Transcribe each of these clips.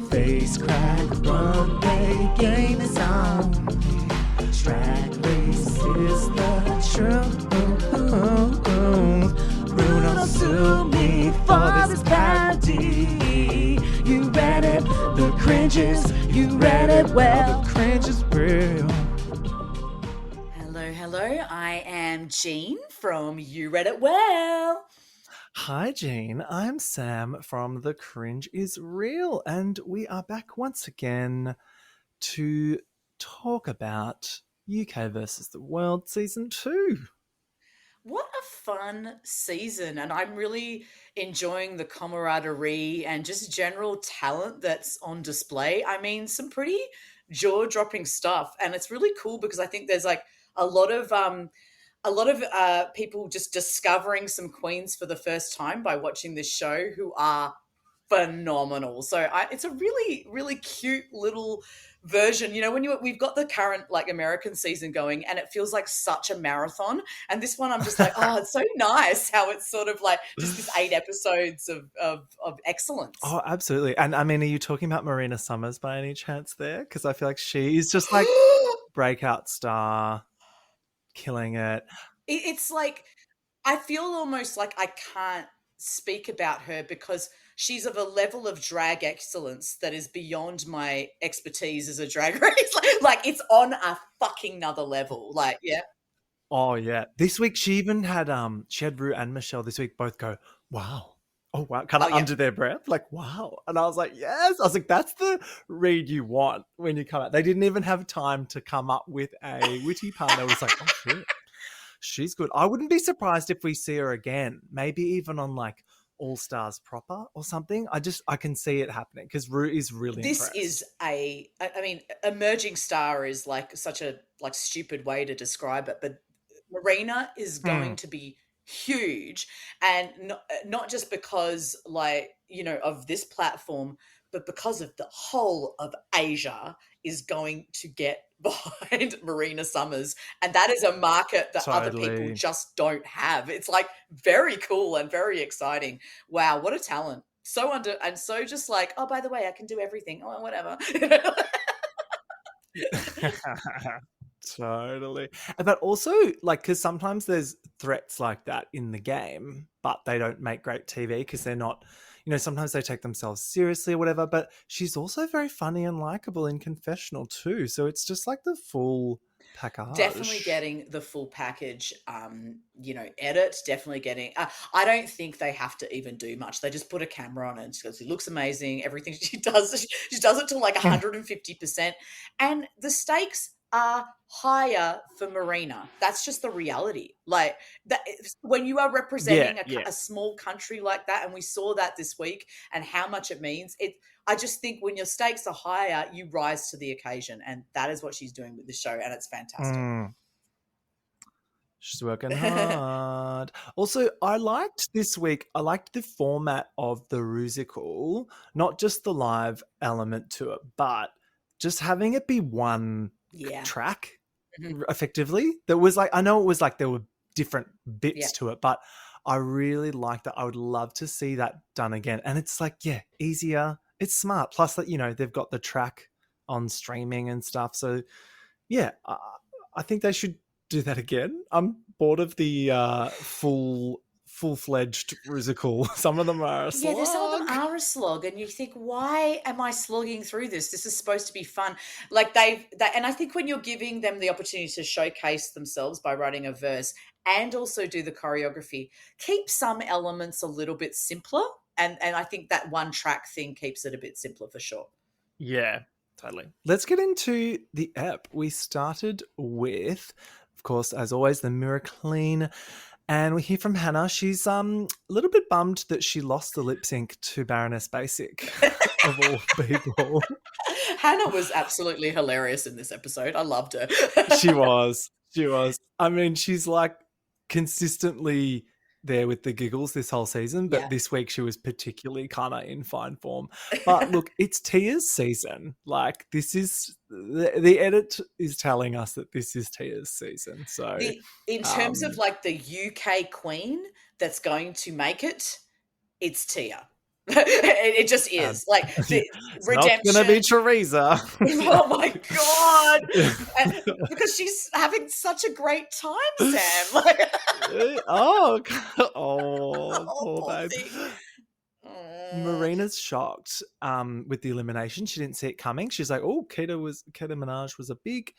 Face crack, runway game is on. Drag race is the truth. Bruno sue me for this parody. You read it, the cringe is, you read it well. The cringe is real. Hello, I am Jean from You Read It Well. Hi, Jean. I'm Sam from The Cringe is Real, and we are back once again to talk about UK versus the World Season 2. What a fun season, and I'm really enjoying the camaraderie and just general talent that's on display. I mean, some pretty jaw-dropping stuff, and it's really cool because I think there's like a lot of people just discovering some queens for the first time by watching this show who are phenomenal. So it's a really, really cute little version. You know, we've got the current like American season going, and it feels like such a marathon. And this one, I'm just like, oh, it's so nice how it's sort of like just this 8 episodes of excellence. Oh, absolutely. And I mean, are you talking about Marina Summers by any chance there? Because I feel like she is just like breakout star, killing it. It's like I feel almost like I can't speak about her because she's of a level of drag excellence that is beyond my expertise as a drag race. Like it's on a fucking another level. Like, yeah. Oh yeah. This week she even had Ru and Michelle this week both go, wow. Oh wow, kind of under their breath, like wow. And I was like, yes. I was like, that's the read you want when you come out. They didn't even have time to come up with a witty pun. They was like, oh shit, she's good. I wouldn't be surprised if we see her again, maybe even on like All Stars proper or something. I can see it happening because Ru is really This impressed. I mean, emerging star is like such a like stupid way to describe it, but Marina is going to be huge, and not just because like, you know, of this platform, but because of the whole of Asia is going to get behind Marina Summers, and that is a market that other people just don't have. It's like very cool and very exciting. Wow, what a talent. So under and so just like, oh, by the way, I can do everything. Oh, whatever. Totally. But also, like, because sometimes there's threats like that in the game, but they don't make great TV because they're not, you know, sometimes they take themselves seriously or whatever. But she's also very funny and likable in confessional too. So it's just like the full package. Definitely getting the full package, you know, edit, definitely getting, I don't think they have to even do much. They just put a camera on it and she goes, it looks amazing. Everything she does it to like 150%. And the stakes are higher for Marina. That's just the reality. Like that, when you are representing a small country like that, and we saw that this week and how much it means, I just think when your stakes are higher, you rise to the occasion, and that is what she's doing with the show, and it's fantastic. She's working hard. Also, I liked the format of the Rusical, not just the live element to it, but just having it be one track effectively. There was like, I know it was like there were different bits to it, but I really liked that. I would love to see that done again. And it's like, easier. It's smart. Plus that, you know, they've got the track on streaming and stuff. So yeah, I think they should do that again. I'm bored of the full-fledged Rusical. Some of them are a slog. Yeah, some of them are a slog, and you think, why am I slogging through this? This is supposed to be fun. Like and I think when you're giving them the opportunity to showcase themselves by writing a verse and also do the choreography, keep some elements a little bit simpler. And I think that one track thing keeps it a bit simpler for sure. Yeah, totally. Let's get into the ep. We started with, of course, as always, the Mirror Clean. And we hear from Hannah. She's a little bit bummed that she lost the lip sync to Baroness Basic, of all people. Hannah was absolutely hilarious in this episode. I loved her. She was. I mean, she's like consistently there with the giggles this whole season, but this week she was particularly kind of in fine form. But look, it's Tia's season. Like, this is the edit is telling us that this is Tia's season. So in terms of like the UK queen that's going to make it, it's Tia. It just Um, is. Like, yeah, the it's not gonna be redemption. Teresa. Oh my god! Because she's having such a great time, Sam. Like, Oh, oh, oh, poor poor babe. thing. Mm, Marina's shocked with the elimination. She didn't see it coming. She's like, "Oh, Keita Minaj was a big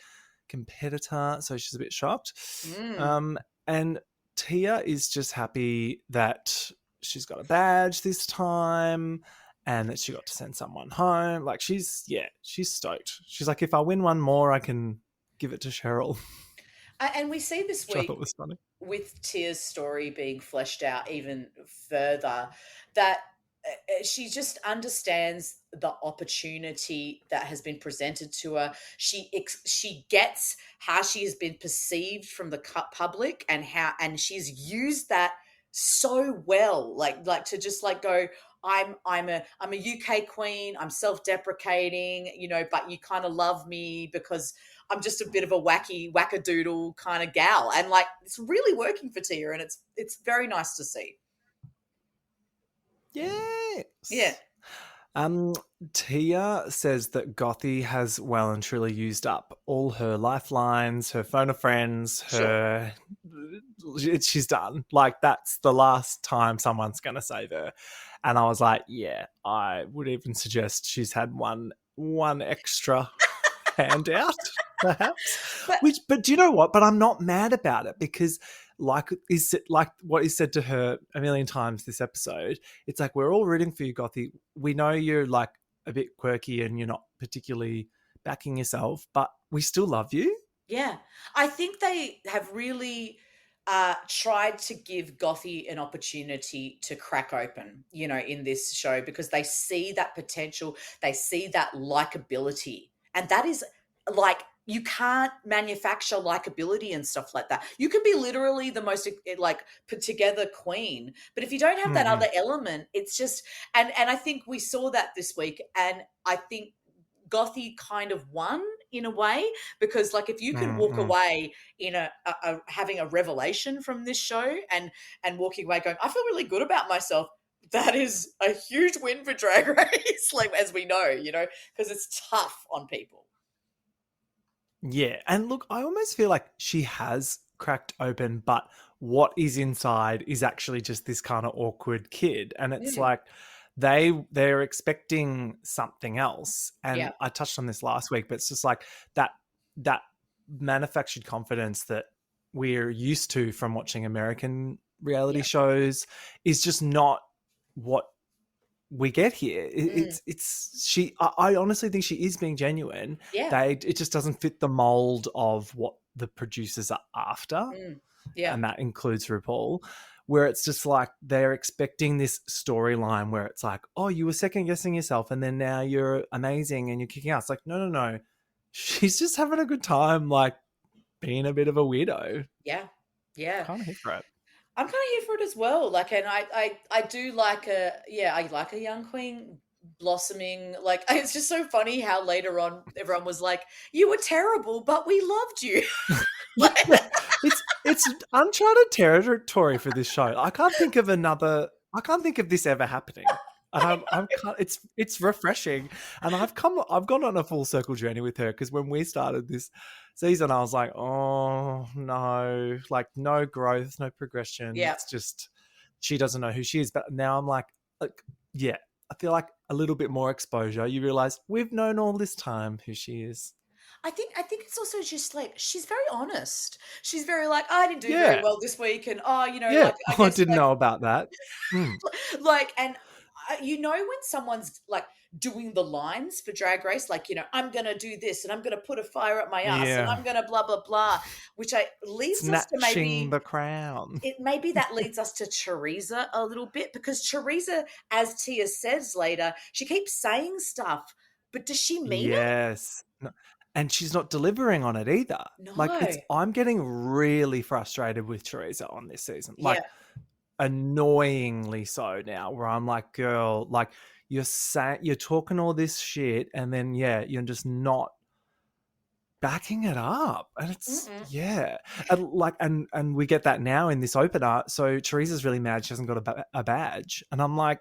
competitor," so she's a bit shocked. mm. Um, and Tia is just happy that she's got a badge this time, and that she got to send someone home. Like she's stoked. She's like, "If I win one more, I can give it to Cheryl," And we see this which I week thought was funny. with Tia's story being fleshed out even further, that she just understands the opportunity that has been presented to her. She gets how she has been perceived from the public, and she's used that so well. Like to just like go, I'm a UK queen. I'm self-deprecating, but you kind of love me because I'm just a bit of a wackadoodle kind of gal, and like it's really working for Tia, and it's very nice to see. Yeah, Yes. Um, Tia says that Gothi has well and truly used up all her lifelines, her phone of friends, sure. she's done. Like that's the last time someone's going to save her. And I was like, yeah, I would even suggest she's had one extra handout, perhaps. But But do you know what? But I'm not mad about it because, like what is said to her a million times this episode. It's like we're all rooting for you, Gothi. We know you're like a bit quirky and you're not particularly backing yourself, but we still love you. yeah, I think they have really tried to give Gothy an opportunity to crack open, in this show, because they see that potential, they see that likability, and that is like you can't manufacture likability and stuff like that. You can be literally the most like put together queen, but if you don't have that Mm-mm. other element, it's just and I think we saw that this week, and I think Gothy kind of won in a way, because like if you can walk Mm-mm. away in having a revelation from this show, and walking away going, I feel really good about myself, that is a huge win for Drag Race, like as we know, because it's tough on people. Yeah, and look, I almost feel like she has cracked open, but what is inside is actually just this kind of awkward kid, and it's Mm, like they're expecting something else. yeah. And I touched on this last week, but it's just like that manufactured confidence that we're used to from watching American reality Yeah. shows is just not what we get here. Mm, It's she. I honestly think she is being genuine. yeah. It just doesn't fit the mold of what the producers are after, Mm, yeah. and that includes RuPaul. Where it's just like they're expecting this storyline where it's like, oh, you were second guessing yourself, and then now you're amazing and you're kicking ass. Like, no, no, no. She's just having a good time, like being a bit of a weirdo. Yeah. Yeah. Kind of here for it. I'm kind of here for it as well. Like, and I do like I like a young queen blossoming. Like, it's just so funny how later on everyone was like, "You were terrible, but we loved you." Yeah, Like, it's uncharted territory for this show. I can't think of this ever happening. And I'm can't, it's refreshing. And I've gone on a full circle journey with her, because when we started this season, I was like, oh no, like no growth, no progression. yeah, It's just she doesn't know who she is. But now I'm like, yeah, I feel like a little bit more exposure. You realize we've known all this time who she is. I think it's also just like she's very honest. She's very like, "Oh, I didn't do very Yeah. well this week, and oh, Yeah. like I I guess didn't like know about that. Mm. like, and when someone's like doing the lines for Drag Race, like, I'm gonna do this, and I'm gonna put a fire up my ass, and Yeah. I'm gonna blah blah blah, which I leads us to Snatching the crown. maybe that leads us to Teresa a little bit, because Teresa, as Tia says later, she keeps saying stuff, but does she mean it? Yes. No, and she's not delivering on it either. Like No. I'm getting really frustrated with Teresa on this season. Yeah. Like annoyingly so now, where I'm like, girl, like you're talking all this shit, and then you're just not backing it up. And it's Mm-mm. and we get that now in this opener. So Teresa's really mad she hasn't got a badge, and I'm like,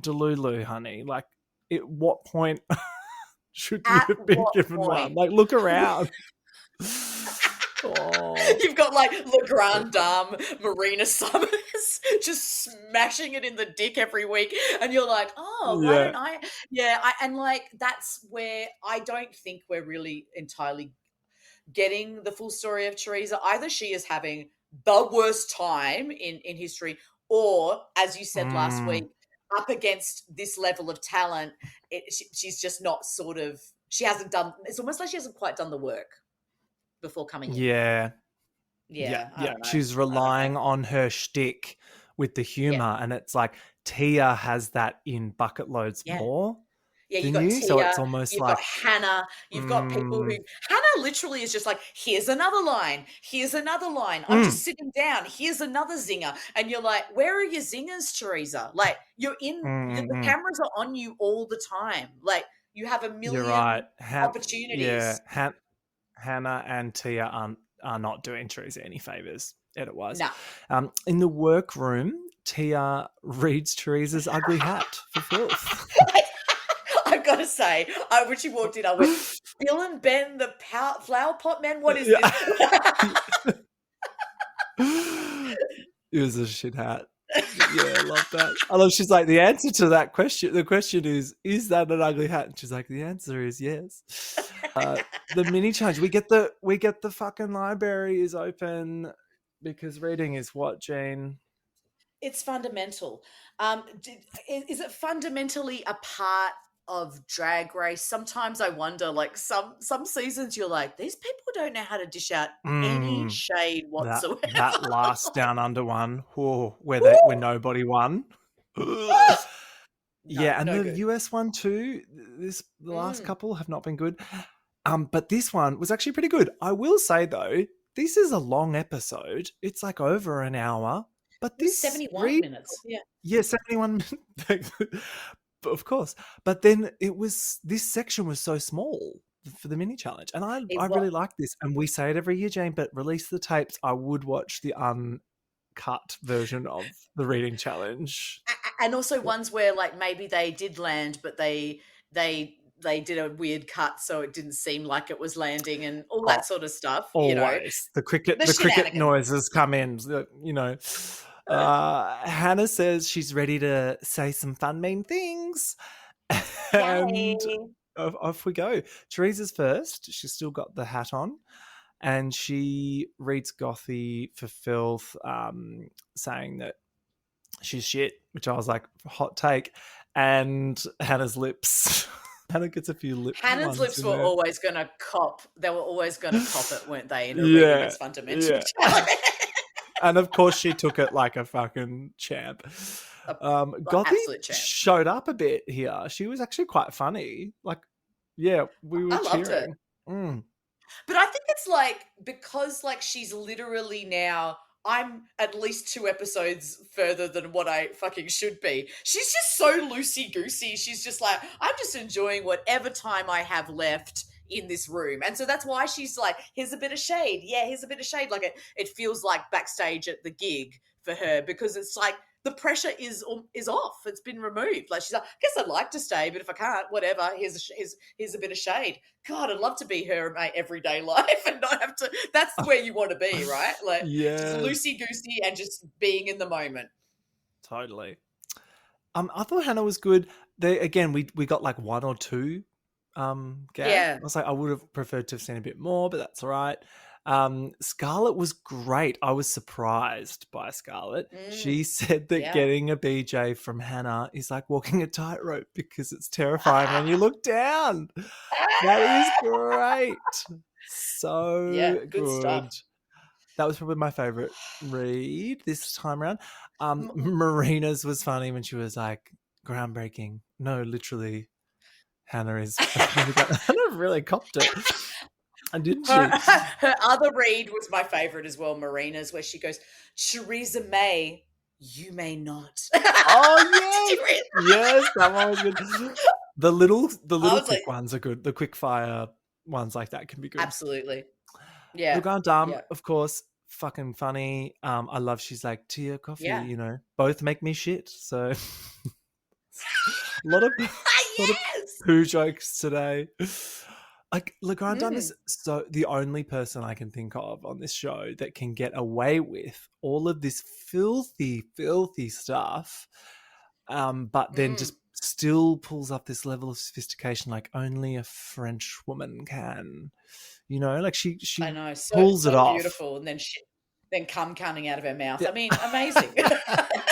Delulu, honey. Like, at what point should you At have been what given one? point? Like, look around. Oh, You've got like Le Grand Dame, Marina Summers, just smashing it in the dick every week, and you're like, oh, why yeah. don't I? Yeah, and like that's where I don't think we're really entirely getting the full story of Teresa. Either she is having the worst time in history, or as you said last week, up against this level of talent, she's just not sort of. She hasn't done. It's almost like she hasn't quite done the work before coming in. Yeah. Yeah, I Yeah. don't know. She's I don't know. relying on her shtick with the Yeah, humor, and it's like Tia has that in bucket loads yeah. more Yeah, you've than got you. So Tia, it's almost you've got like, Hannah, you've got people who Hannah literally is just like, here's another line, here's another line. I'm just sitting down, here's another zinger. And you're like, where are your zingers, Teresa? Like, the cameras are on you all the time. Like, you have a you're million right. opportunities. Hannah and Tia are not doing Teresa any favors, edit-wise. No. In the workroom, Tia reads Teresa's ugly hat for filth. I've got to say, when she walked in, I went, Bill and Ben, the flower pot men, what is Yeah. this? It was a shit hat. Yeah, I love that. I love. She's like, the answer to that question. The question is that an ugly hat? And she's like, the answer is yes. The mini challenge. We get the fucking library is open because reading is what, Jane? It's fundamental. Is it fundamentally a part of Drag Race? Sometimes I wonder, like some seasons, you're like, these people don't know how to dish out any shade whatsoever. That last Down Under one, where nobody won. Yeah, and the good. US one too. The last couple have not been good. But this one was actually pretty good. I will say though, this is a long episode. It's like over an hour. But this 71 minutes. Yeah, 71 minutes. Of course. But then this section was so small for the mini challenge. And I really like this. And we say it every year, Jane, but release the tapes. I would watch the uncut version of the reading challenge. And also ones where like maybe they did land, but they did a weird cut so it didn't seem like it was landing and all that sort of stuff. Always. You know, the cricket noises come in, you know. Hannah says she's ready to say some fun, mean things. And off we go. Teresa's first. She's still got the hat on. And she reads Gothy for filth, saying that she's shit, which I was like, hot take. And Hannah's lips. Hannah gets a few lips. Hannah's lips were always going to cop. They were always going to cop it, weren't they? In a reading as fundamental. Yeah. And of course, she took it like a fucking champ. Gothy showed up a bit here. She was actually quite funny. Like, yeah, we were cheering. But I think it's like, because like she's literally now, I'm at least 2 episodes further than what I fucking should be. She's just so loosey-goosey. She's just like, I'm just enjoying whatever time I have left in this room. And so that's why she's like, here's a bit of shade. Yeah, here's a bit of shade. Like it feels like backstage at the gig for her, because it's like the pressure is off. It's been removed. Like she's like, I guess I'd like to stay, but if I can't, whatever. Here's a bit of shade. God, I'd love to be her in my everyday life and not have to. That's where you want to be, right? Like, just loosey-goosey and just being in the moment. Totally. I thought Hannah was good. We got like 1 or 2 gags. Yeah. I was like, I would have preferred to have seen a bit more, but that's all right. Scarlett was great. I was surprised by Scarlett. She said that getting a BJ from Hannah is like walking a tightrope because it's terrifying when you look down. That is great. So good stuff. That was probably my favorite read this time around. Marina's was funny when she was like, groundbreaking. No, literally, Hannah is. Hannah really copped it. And didn't she? Her other read was my favorite as well, Marina's, where she goes, Theresa May, you may not. Oh, yes. Yes, that one was good. The little quick ones are good. The quick fire ones like that can be good. Absolutely. Yeah. Le Grand Dame, of course, fucking funny. I love she's like, tea or coffee, you know, both make me shit. So lot of lot of Yes. poo jokes today. Like Legrand Mm, is so the only person I can think of on this show that can get away with all of this filthy, filthy stuff, but then mm. just still pulls up this level of sophistication like only a French woman can. You know, like I she know, so pulls it off. beautiful, and then then cum coming out of her mouth. Yeah, I mean, amazing.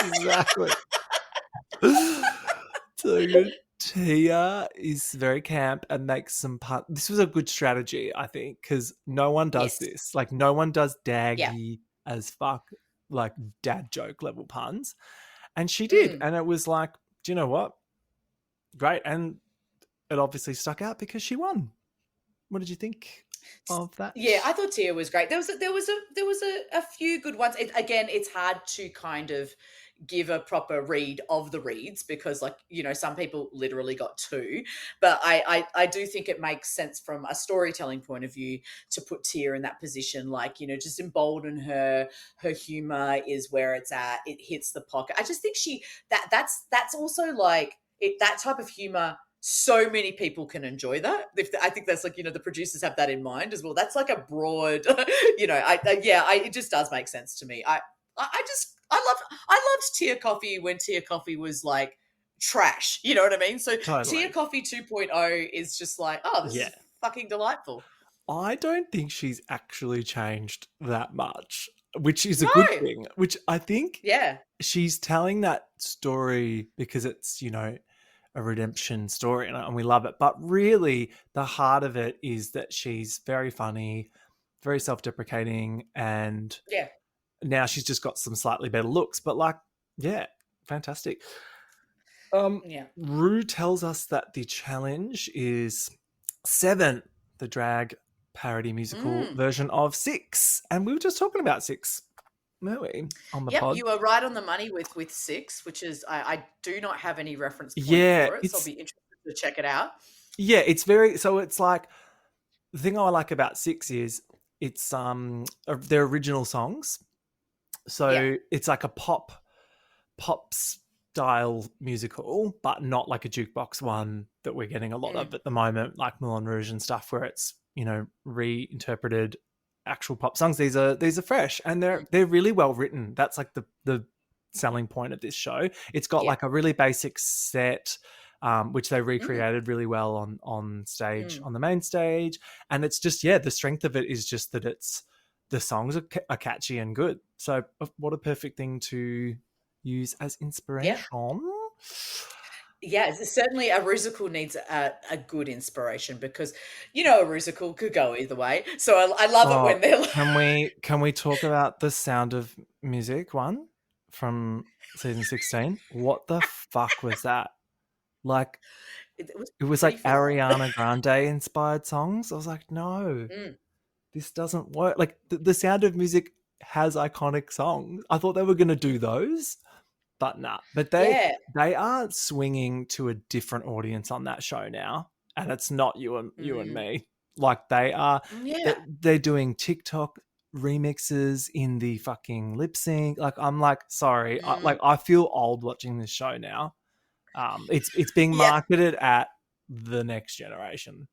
exactly. So good. Tia is very camp and makes some pun. This was a good strategy, I think, because no one does Yes. this. Like, no one does Yeah. daggy as fuck, like dad joke level puns. And she did. Mm. And it was like, do you know what? Great. And it obviously stuck out because she won. What did you think of that? Yeah, I thought Tia was great. There was a few good ones. Again, it's hard to kind of give a proper read of the reads because, like, some people literally got two. But I do think it makes sense from a storytelling point of view to put Tia in that position, like, just embolden her. Her humor is where it's at. It hits the pocket. I just think that's also like that type of humor. So many people can enjoy that. I think that's like, the producers have that in mind as well. That's like a broad, it just does make sense to me. I loved Tia Coffee when Tia Coffee was like trash. You know what I mean? So Tia Totally. Coffee 2.0 is just like, oh, this Yeah. is fucking delightful. I don't think she's actually changed that much, which is a good No. thing, which I think Yeah. she's telling that story because it's, a redemption story and we love it. But really, the heart of it is that she's very funny, very self deprecating, and Yeah. now she's just got some slightly better looks. But, like, yeah, fantastic. Yeah. Rue tells us that the challenge is 7, the drag parody musical Mm. version of 6. And we were just talking about 6, weren't we, on the Yep, pod? you are right on the money with six, which is I do not have any reference point Yeah, for it, so I'll be interested to check it out. it's very, so it's like, the thing I like about 6 is it's their original songs. Yeah. So it's like a pop style musical, but not like a jukebox one that we're getting a lot Mm, of at the moment, like Moulin Rouge and stuff, where it's reinterpreted actual pop songs. These are fresh and mm. they're really well written. That's like the selling point of this show. It's got Yeah. like a really basic set. Which they Mm, recreated really well on stage, mm. on the main stage, and it's just the strength of it is just that the songs are catchy and good. So what a perfect thing to use as Yeah. inspiration. Yeah, certainly a Rusical needs a good inspiration because, a Rusical could go either way. So I love it Oh, when they're like, can we talk about the Sound of Music one from season 16? What the fuck was that? Like, it was it was pretty like full on. Ariana Grande inspired songs. I was like, no, Mm, this doesn't work. Like, the Sound of Music has iconic songs. I thought they were going to do those, but nah. But yeah. they are swinging to a different audience on that show now, and it's not you and Mm, me. Like, they are, yeah. they're doing TikTok remixes in the fucking lip sync. Like, I'm like, sorry, Mm, I feel old watching this show now. It's being yeah. marketed at the next generation.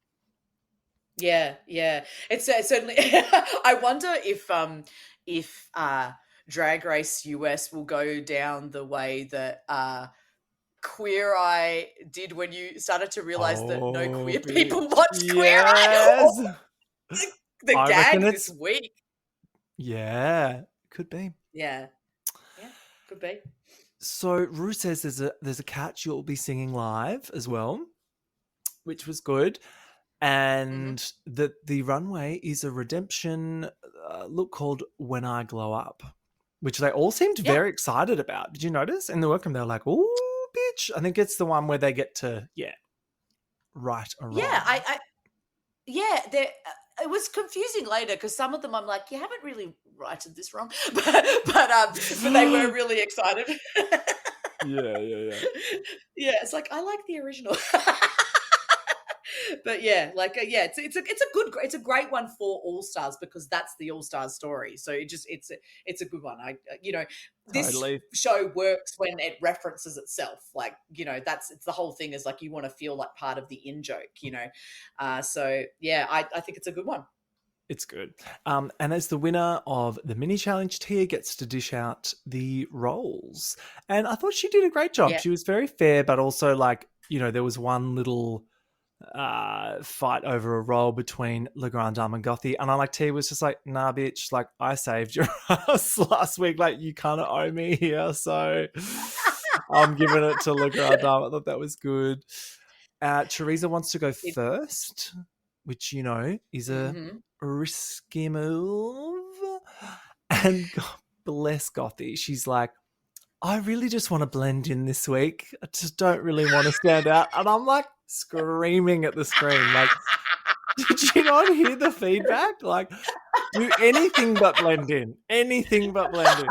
Yeah, yeah. It's certainly. I wonder if Drag Race US will go down the way that Queer Eye did when you started to realize that no Oh, queer people bitch. watched Queer Eye, or Yes. the I reckon gag this it's, week. yeah, could be. Yeah, yeah, could be. So Rue says there's a catch you'll be singing live as well, which was good, Hmm. and that the runway is a redemption look called "When I Glow Up," which they all seemed Yeah, very excited about. Did you notice in the workroom? They were like, "Ooh, bitch!" I think it's the one where they get to right or yeah. wrong. Yeah. There. It was confusing later because some of them I'm like, you haven't really righted this wrong, but they were really excited. Yeah, yeah, yeah. Yeah, it's like I like the original. But yeah, like yeah, it's a great one for All Stars because that's the All Stars story. So it's a good one. This Totally. show works when it references itself. Like it's the whole thing is like you want to feel like part of the in joke. So yeah, I think it's a good one. It's good. And as the winner of the mini challenge, Tia gets to dish out the roles. And I thought she did a great job. Yeah. She was very fair, but also like, there was one little fight over a role between Legrand Dame and Gothi. And I like Tia was just like, nah, bitch, like I saved your ass last week. Like you kind of owe me here. So I'm giving it to Legrand Dame. I thought that was good. Teresa wants to go first, which, is a risky move. And God bless Gothi. She's like, I really just want to blend in this week. I just don't really want to stand out. And I'm like screaming at the screen. Like, did you not hear the feedback? Like, do anything but blend in. Anything but blend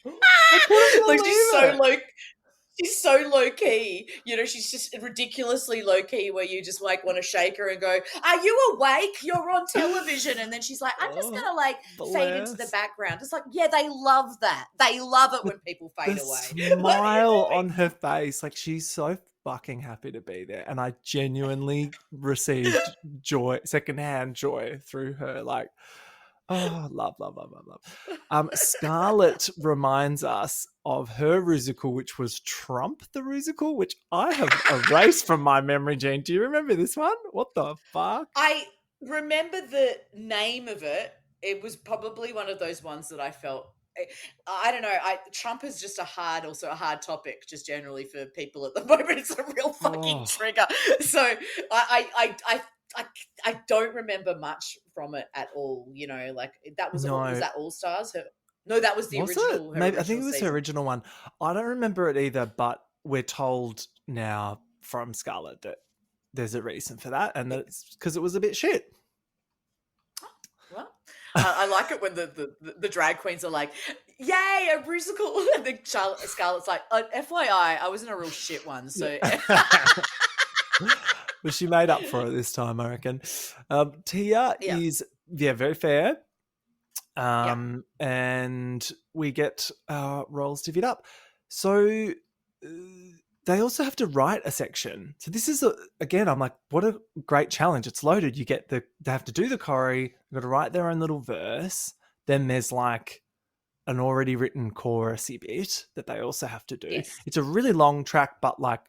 in. Like she's so low key. She's just ridiculously low key where you just like want to shake her and go, are you awake? You're on television. And then she's like, I'm just going to like fade into the background. It's like, yeah, they love that. They love it when people fade away. Smile on her face. Like she's so fucking happy to be there. And I genuinely received joy, secondhand joy through her. Like, oh, love. Scarlett reminds us of her Rusical, which was Trump the Rusical, which I have erased from my memory, Jean. Do you remember this one? What the fuck? I remember the name of it. It was probably one of those ones that I felt, I don't know. Trump is just a hard topic, just generally for people at the moment. It's a real fucking trigger. So I don't remember much from it at all. Like that was was that All Stars? No, that was the original. Maybe I think it was her original one. I don't remember it either, but we're told now from Scarlett that there's a reason for that, and that it's because it was a bit shit. Well, I like it when the drag queens are like, "Yay, a Rusical!" And then Scarlett's like, "FYI, I was in a real shit one." So. Well, she made up for it this time, I reckon. Tia is very fair. And we get roles divvied up. So they also have to write a section. So this is again, I'm like, what a great challenge. It's loaded. They have to do the choreo, they've got to write their own little verse. Then there's like an already written chorusy bit that they also have to do. Yes. It's a really long track, but like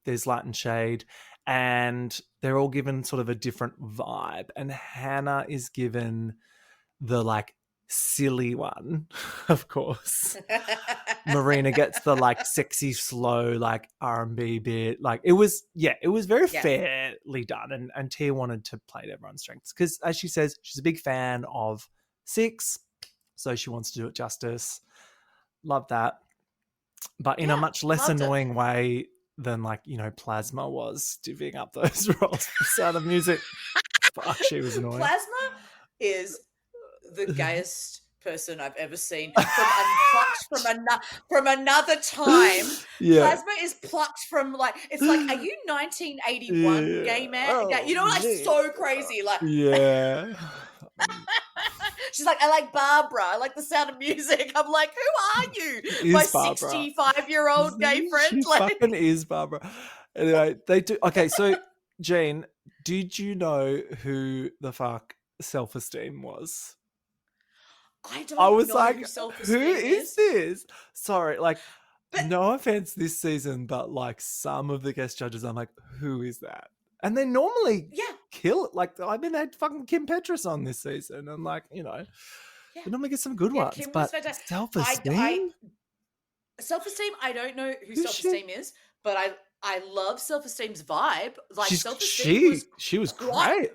there's light and shade, and they're all given sort of a different vibe. And Hannah is given the like silly one, of course. Marina gets the like sexy, slow, like R&B bit. Like it was very fairly done. And Tia wanted to play to everyone's strengths because, as she says, she's a big fan of Six, so she wants to do it justice. Love that. But in a much less annoying way than like, Plasma was divvying up those roles for Sound of Music. Fuck, she was annoying. Plasma is the gayest person I've ever seen. From another time. Yeah. Plasma is plucked from like, it's like, are you 1981 gay man? Oh, so crazy. Like, yeah. She's like, I like Barbara. I like the Sound of Music. I'm like, who are you? My 65-year-old gay friend. She fucking is Barbara. Anyway, they do. Okay, so Jean, did you know who the fuck Self-Esteem was? I was like, who is this? Sorry, like, no offense this season, but like some of the guest judges, I'm like, who is that? And they normally kill it. Like, I mean, they had fucking Kim Petras on this season. And like, they normally get some good ones. Kim but Self-Esteem? Self-Esteem, I don't know who Self-Esteem is, but I love Self-Esteem's vibe. Like, Self-Esteem she was great.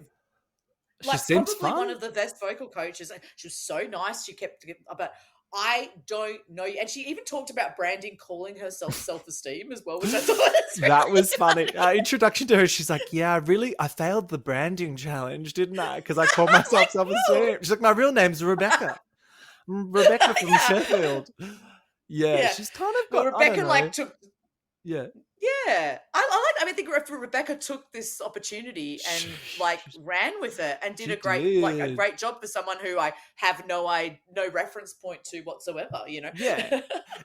Like, she seems probably fun. One of the best vocal coaches. She was so nice. She kept, but I don't know. And she even talked about Branding calling herself Self-Esteem as well, which I thought was that was funny. Introduction to her, she's like, yeah, I failed the branding challenge, didn't I? Because I called myself Self-Esteem. She's like, my real name's Rebecca. Rebecca from Sheffield. Yeah, she's kind of got, Rebecca like took... Yeah. Yeah. I I mean, think if Rebecca took this opportunity and like ran with it and did She a did. great job for someone who I have no reference point to whatsoever, you know? Yeah.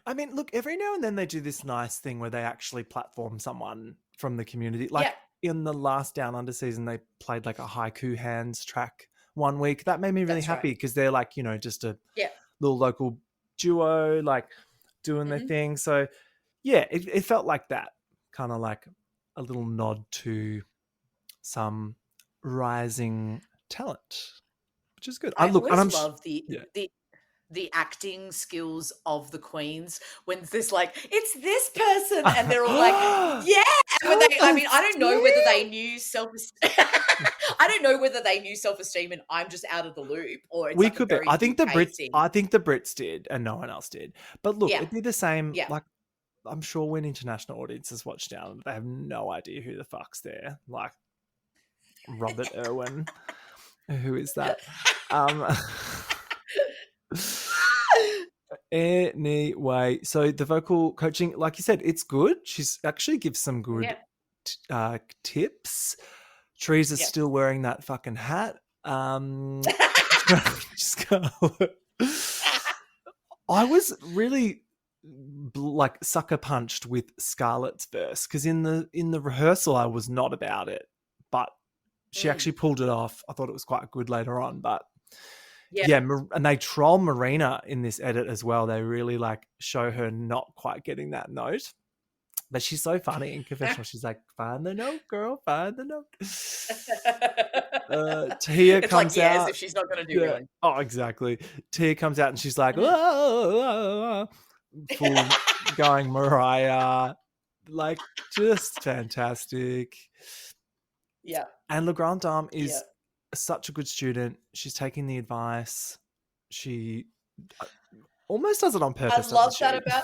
I mean, look, every now and then they do this nice thing where they actually platform someone from the community. Yeah, Like in the last Down Under season, they played like a Haiku Hands track one week. That made me really that's right. happy because they're like, just a Yeah. little local duo, like doing their Mhm. thing. So yeah, it felt like that. Kind of like a little nod to some rising talent, which is good. I I look, and always love yeah. the acting skills of the queens when there's like, "It's this person," and they're all like, "Yeah." And when I mean, I don't know whether they knew self-esteem. I don't know whether they knew self-esteem and I'm just out of the loop, or it's We like a could be. very UK thing. I think the Brits did, and no one else did. But look, Yeah, it'd be the same. yeah. Like, I'm sure when international audiences watch Down, they have no idea who the fuck's there. Like Robert Irwin, who is that? Um, anyway, so the vocal coaching, like you said, it's good. She's actually gives some good Yeah, tips. Trees is yeah. still wearing that fucking hat. Scarlet. I was really like sucker punched with Scarlett's verse because in the rehearsal I was not about it, but she Mm, actually pulled it off. I thought it was quite good later on, but yeah. yeah, and they troll Marina in this edit as well. They really like show her not quite getting that note. But she's so funny in confessional. She's like, "Find the note, girl. Find the note." Tia It's like, comes yeah, as out. if she's not gonna do Yeah. really. Oh, exactly. Tia comes out and she's like, "Whoa," full going Mariah, like just fantastic. Yeah, And Le Grand Dame yeah. is such a good student. She's taking the advice. She almost does it on I purpose, doesn't love that she? about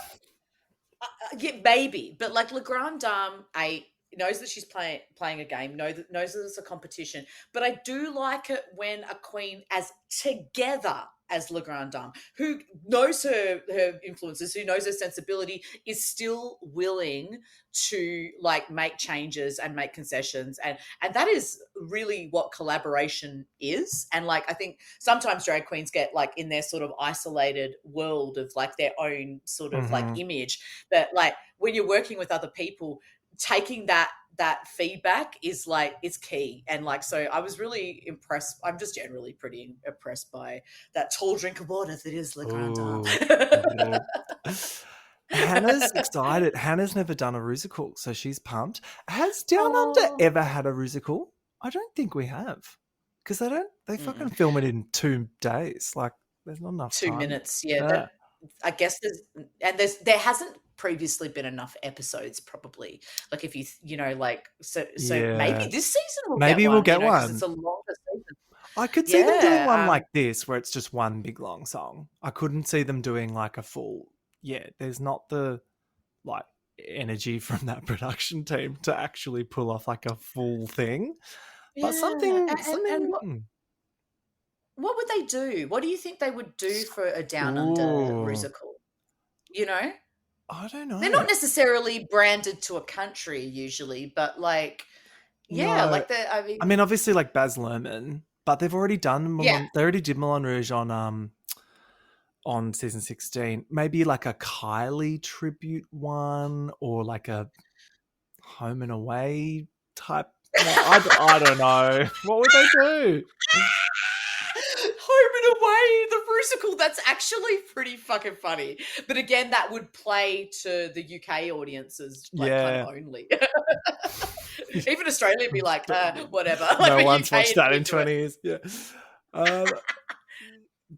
yeah, maybe, but like Le Grand Dame, I knows that she's playing a game, knows that it's a competition. But I do like it when a queen as together as Le Grand Dame, who knows her influences, who knows her sensibility, is still willing to like make changes and make concessions, and that is really what collaboration is. And like I think sometimes drag queens get like in their sort of isolated world of like their own sort of like Mm-hmm. image, but like when you're working with other people, taking that feedback is like is key. And like so I was really impressed. I'm just generally pretty impressed by that tall drink of water that is Le Grand Oh, Dame. Hannah's excited. Hannah's never done a Rusical, so she's pumped. Has Down Under Oh. ever had a Rusical? I don't think we have. Because they don't they fucking Mm-mm. film it in 2 days. Like there's not enough 2 time. minutes, yeah, Yeah. that I guess there hasn't previously been enough episodes probably. Like if you know, like so maybe Yeah. this season we'll get Maybe we'll one, get because it's one. a longer season. I could see them doing one Yeah, like this where it's just one big long song. I couldn't see them doing like a full there's not the like energy from that production team to actually pull off like a full thing. But yeah, and what would they do? What do you think they would do for a Down Under Ooh, Rusical? You know? I don't They're know. not necessarily branded to a country usually, but like, yeah, No, like the I I mean, mean obviously like Baz Luhrmann, but they've already done yeah. Moulin. They already did Moulin Rouge on season 16. Maybe like a Kylie tribute one or like a Home and Away type one. I don't know. What would they do? Home and Away, the Rusical, that's actually pretty fucking funny. But again, that would play to the UK audiences, like kind of Yeah. only. Even Australia would be like, whatever. Like No the one's UK watched would that be in into it. 20 years. Yeah. Um,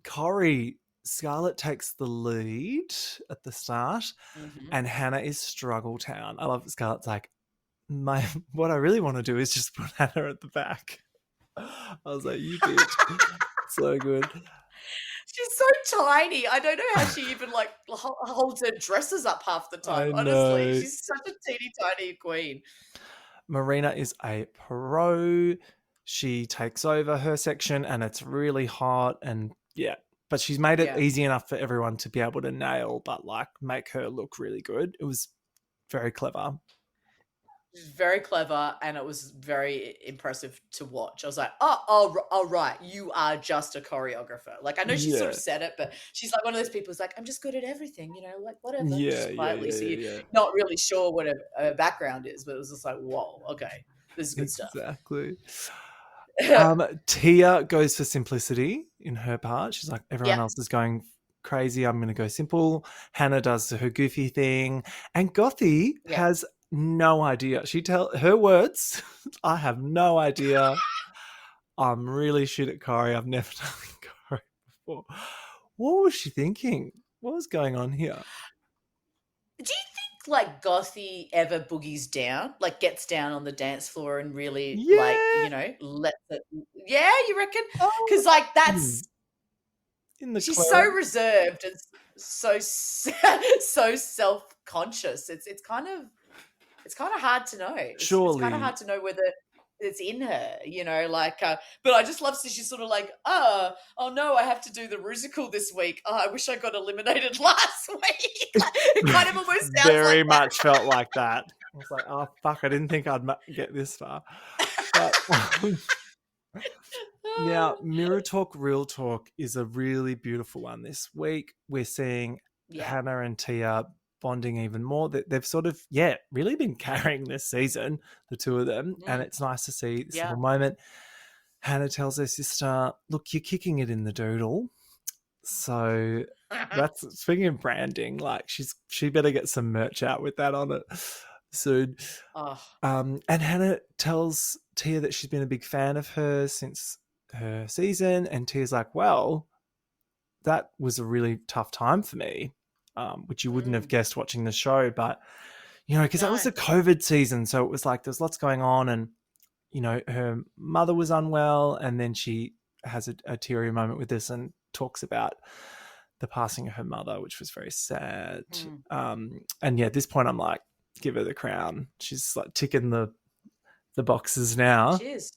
Corey, Scarlett takes the lead at the start, Mhm. and Hannah is Struggle Town. I love Scarlett's like, what I really want to do is just put Hannah at the back. I was like, you bitch. So good. She's so tiny. I don't know how she even like holds her dresses up half the time. I Honestly, know. she's such a teeny tiny queen. Marina is a pro. She takes over her section and it's really hot and yeah. But she's made it Yeah. easy enough for everyone to be able to nail, but like make her look really good. It was very clever. She's very clever, and it was very impressive to watch. I was like, oh, right, you are just a choreographer. Like, I know she sort of Yeah. said it, but she's like one of those people who's like, I'm just good at everything, like whatever, Yeah, just yeah, quietly. yeah, So yeah, you're yeah. not really sure what her background is, but it was just like, whoa, okay, this is good stuff. Exactly. Tia goes for simplicity in her part. She's like, everyone Yeah, else is going crazy. I'm going to go simple. Hannah does her goofy thing. And Gothy yeah. has no idea. Her words, I have no idea. I'm really shit at choreo. I've never done choreo before. What was she thinking? What was going on here? Do you think like Gothy ever boogies down, like gets down on the dance floor and really like, Yeah. lets it? Yeah, you reckon? Oh, Because like in that's the she's so club. reserved and so so self-conscious. It's kind of hard to know. It's kind of Surely. hard to know whether it's in her, like. But I just love that she's sort of like, oh no, I have to do the Rusical this week. Oh, I wish I got eliminated last week. It kind of almost sounds Very like that. much felt like that. I was like, oh, fuck, I didn't think I'd get this far. But now, Mirror Talk, Real Talk is a really beautiful one this week. We're seeing Yeah. Hannah and Tia bonding even more. They've sort of, really been carrying this season, the two of them. And it's nice to see this Yeah. little moment. Hannah tells her sister, look, you're kicking it in the doodle. So that's, speaking of branding, like she better get some merch out with that on it soon. Oh, And Hannah tells Tia that she's been a big fan of hers since her season, and Tia's like, well, that was a really tough time for me, which you wouldn't have guessed watching the show, but because that was no. the COVID season, so it was like there's lots going on, and her mother was unwell, and then she has a teary moment with this and talks about the passing of her mother, which was very sad. And at this point I'm like, give her the crown. She's like ticking the boxes now. She is.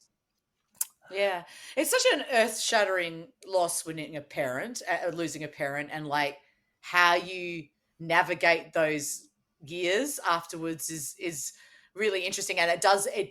Yeah, it's such an earth-shattering loss when losing a parent, and like how you navigate those years afterwards is really interesting, and it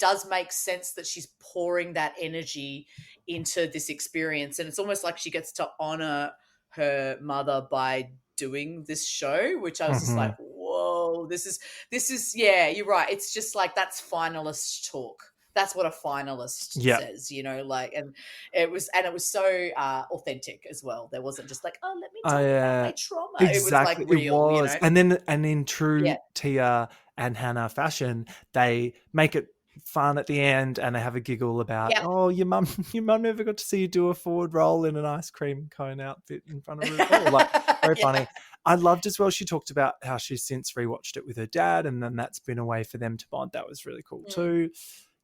does make sense that she's pouring that energy into this experience, and it's almost like she gets to honor her mother by doing this show, which I was just like, whoa, this is yeah, you're right. It's just like that's finalist talk. That's what a finalist says, like, and it was so authentic as well. There wasn't just like, oh, let me talk about my trauma. It was like Exactly, it real, was. And in true Yeah. Tia and Hannah fashion, they make it fun at the end, and they have a giggle about, Yeah. oh, your mum never got to see you do a forward roll in an ice cream cone outfit in front of RuPaul. Like, very funny. I loved as well, she talked about how she's since rewatched it with her dad, and then that's been a way for them to bond. That was really cool too.